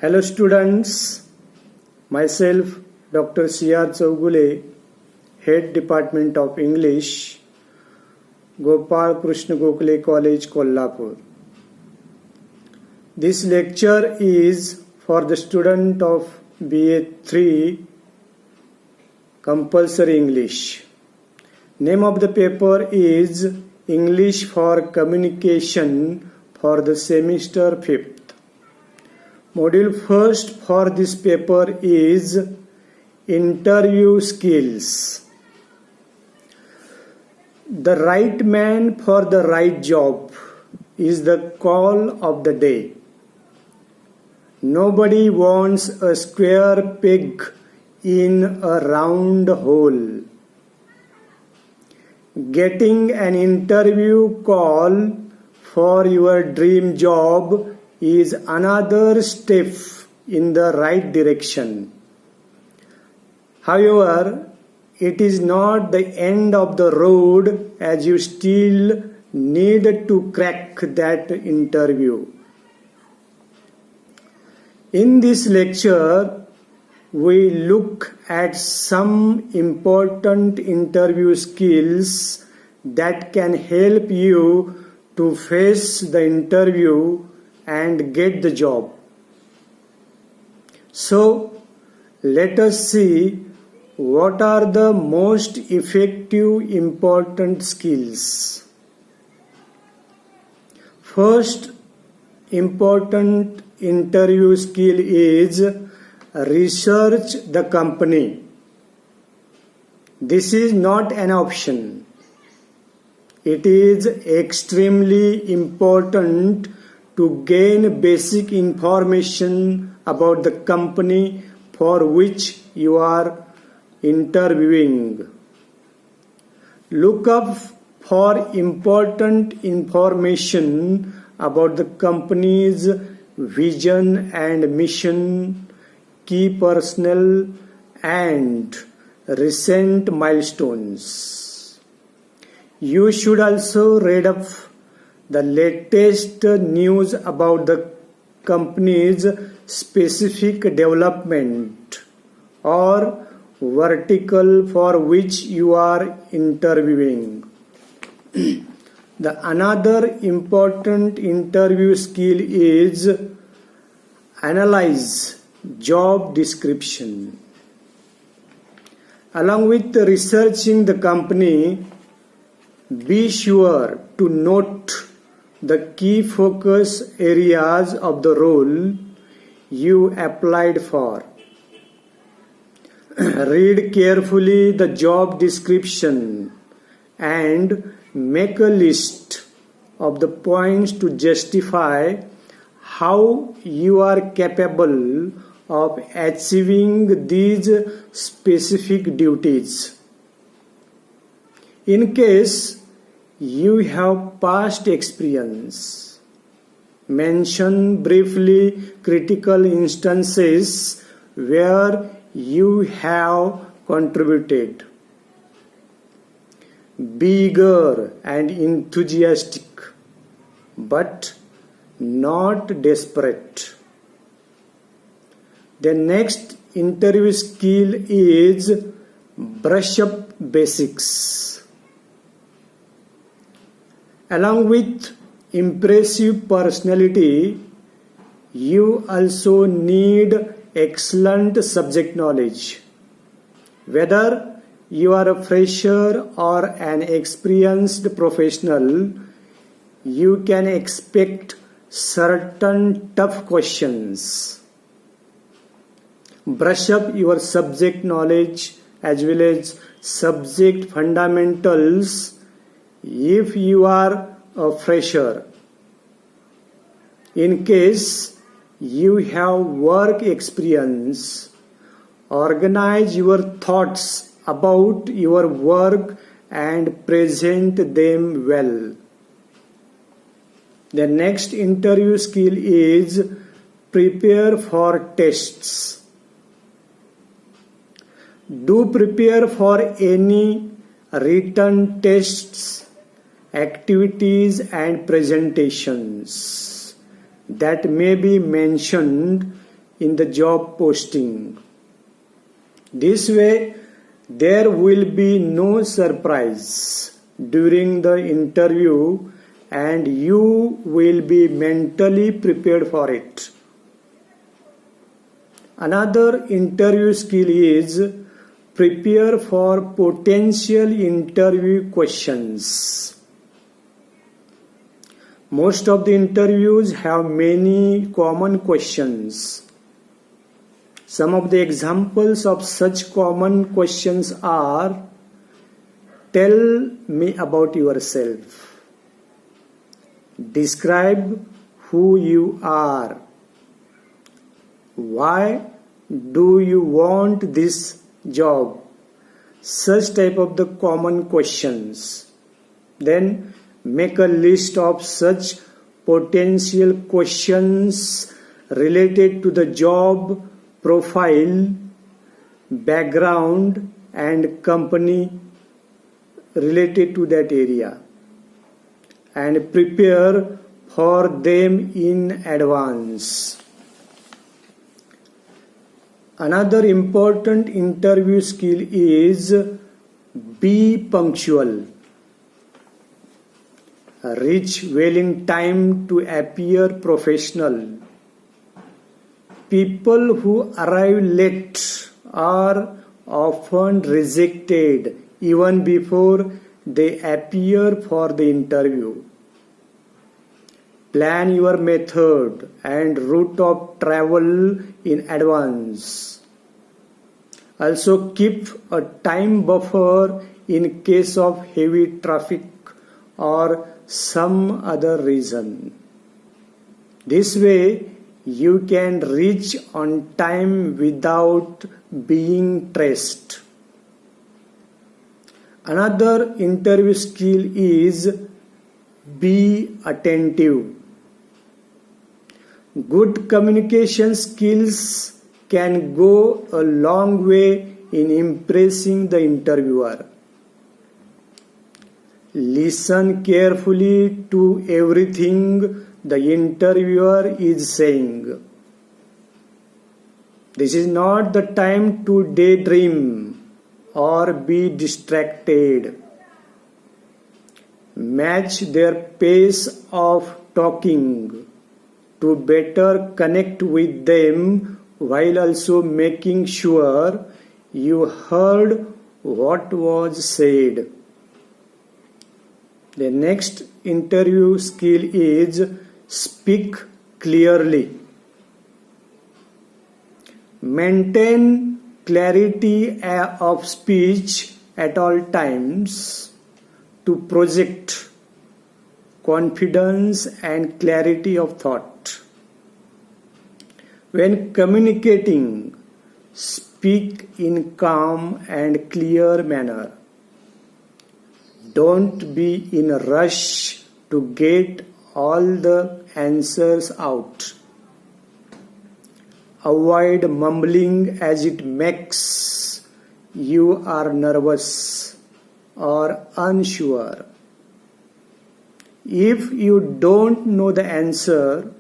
Hello students, myself Dr. C.R. Chaugule, Head Department of English, Gopal Krishna Gokhale College, Kolhapur. This lecture is for the student of BA 3 Compulsory English. Name of the paper is English for Communication for the semester 5th. Module first for this paper is interview skills. The right man for the right job is the call of the day. Nobody wants a square peg in a round hole. Getting an interview call for your dream job is another step in the right direction. However, it is not the end of the road, as you still need to crack that interview. In this lecture, we look at some important interview skills that can help you to face the interview and get the job. So, let us see what are the most effective important skills. First important interview skill is research the company. This is not an option. It is extremely important to gain basic information about the company for which you are interviewing. Look up for important information about the company's vision and mission, key personnel, and recent milestones. You should also read up the latest news about the company's specific development or vertical for which you are interviewing. The another important interview skill is analyze job description. Along with researching the company, be sure to note the key focus areas of the role you applied for. Read carefully the job description and make a list of the points to justify how you are capable of achieving these specific duties. In case you have past experience, mention briefly critical instances where you have contributed. Be eager and enthusiastic, but not desperate. The next interview skill is brush up basics. Along with impressive personality, you also need excellent subject knowledge. Whether you are a fresher or an experienced professional, you can expect certain tough questions. Brush up your subject knowledge as well as subject fundamentals if you are a fresher. In case you have work experience, organize your thoughts about your work and present them well. The next interview skill is prepare for tests. Do prepare for any written tests, activities and presentations that may be mentioned in the job posting. This way, there will be no surprise during the interview and you will be mentally prepared for it. Another interview skill is prepare for potential interview questions. Most of the interviews have many common questions. Some of the examples of such common questions are: tell me about yourself. Describe who you are. Why do you want this job? Such type of the common questions. Then make a list of such potential questions related to the job profile, background and company related to that area, and prepare for them in advance. Another important interview skill is be punctual. Reach well in time to appear professional. People who arrive late are often rejected even before they appear for the interview. Plan your method and route of travel in advance. Also keep a time buffer in case of heavy traffic or some other reason. This way you can reach on time without being stressed. Another interview skill is be attentive. Good communication skills can go a long way in impressing the interviewer. Listen carefully to everything the interviewer is saying. This is not the time to daydream or be distracted. Match their pace of talking to better connect with them while also making sure you heard what was said. The next interview skill is speak clearly. Maintain clarity of speech at all times to project confidence and clarity of thought. When communicating, speak in calm and clear manner. Don't be in a rush to get all the answers out. Avoid mumbling as it makes you are nervous or unsure. If you don't know the answer,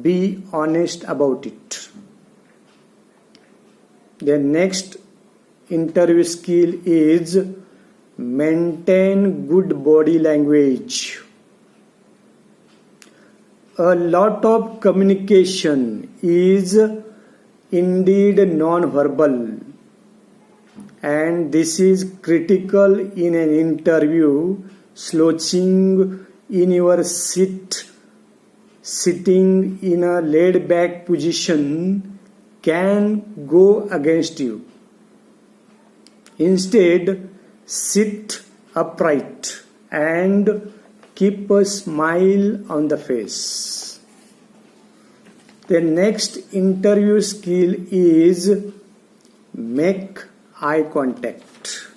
be honest about it. The next interview skill is maintain good body language. A lot of communication is indeed non-verbal, and this is critical in an interview. Slouching in your seat, sitting in a laid-back position can go against you. Instead, sit upright and keep a smile on the face. The next interview skill is make eye contact.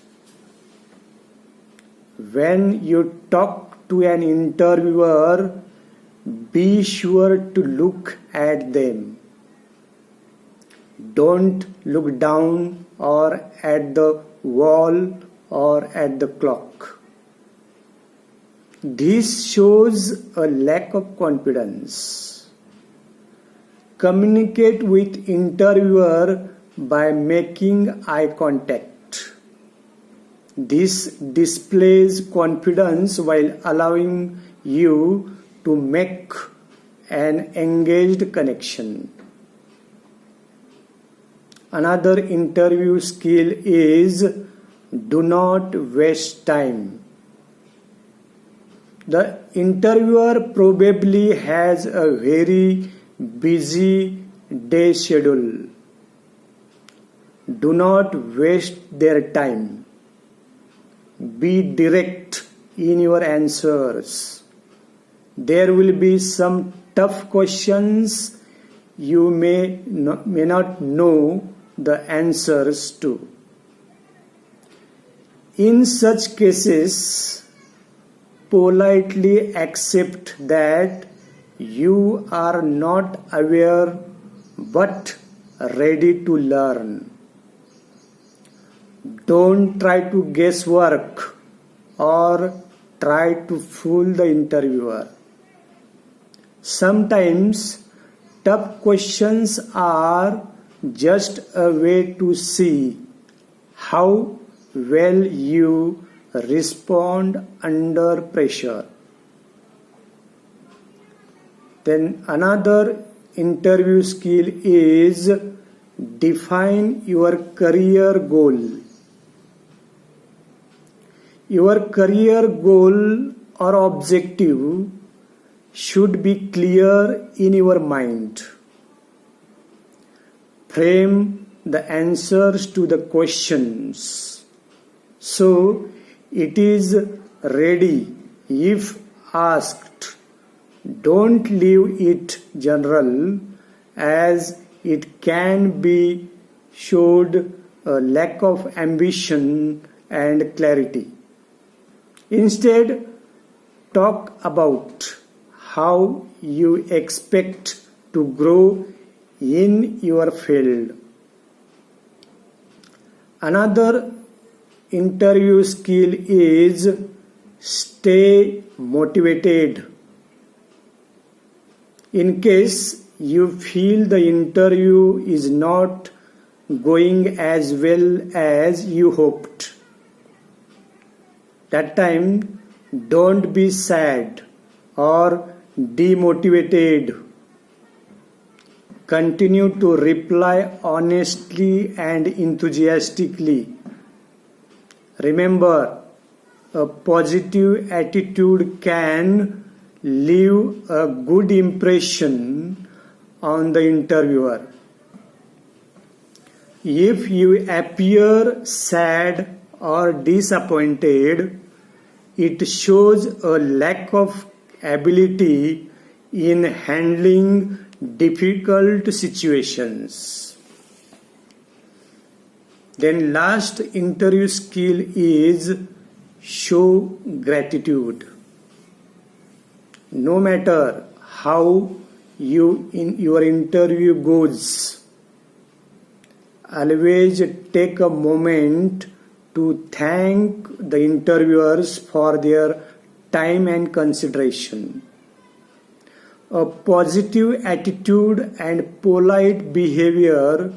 When you talk to an interviewer, be sure to look at them. Don't look down or at the wall or at the clock. This shows a lack of confidence. Communicate with interviewer by making eye contact. This displays confidence while allowing you to make an engaged connection. Another interview skill is do not waste time. The interviewer probably has a very busy day schedule. Do not waste their time. Be direct in your answers. There will be some tough questions you may not know the answers to. In such cases, politely accept that you are not aware but ready to learn. Don't try to guesswork or try to fool the interviewer. Sometimes tough questions are just a way to see how well you respond under pressure. Then another interview skill is define your career goal. Your career goal or objective should be clear in your mind. Frame the answers to the questions so it is ready if asked. Don't leave it general, as it can be showed a lack of ambition and clarity. Instead, talk about how you expect to grow in your field. Another interview skill is stay motivated. In case you feel the interview is not going as well as you hoped, that time don't be sad or demotivated. Continue to reply honestly and enthusiastically. Remember, a positive attitude can leave a good impression on the interviewer. If you appear sad or disappointed, it shows a lack of ability in handling difficult situations. Then last interview skill is show gratitude. No matter how your interview goes, always take a moment to thank the interviewers for their time and consideration. A positive attitude and polite behavior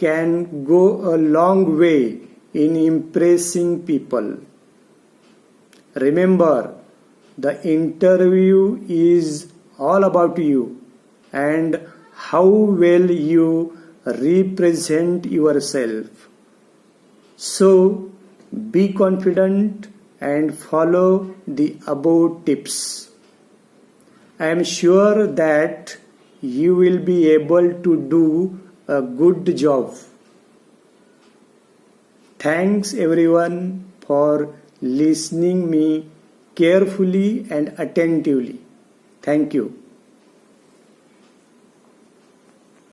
can go a long way in impressing people. Remember, the interview is all about you and how well you represent yourself. So, be confident and follow the above tips. I am sure that you will be able to do a good job. Thanks everyone for listening me carefully and attentively. Thank you.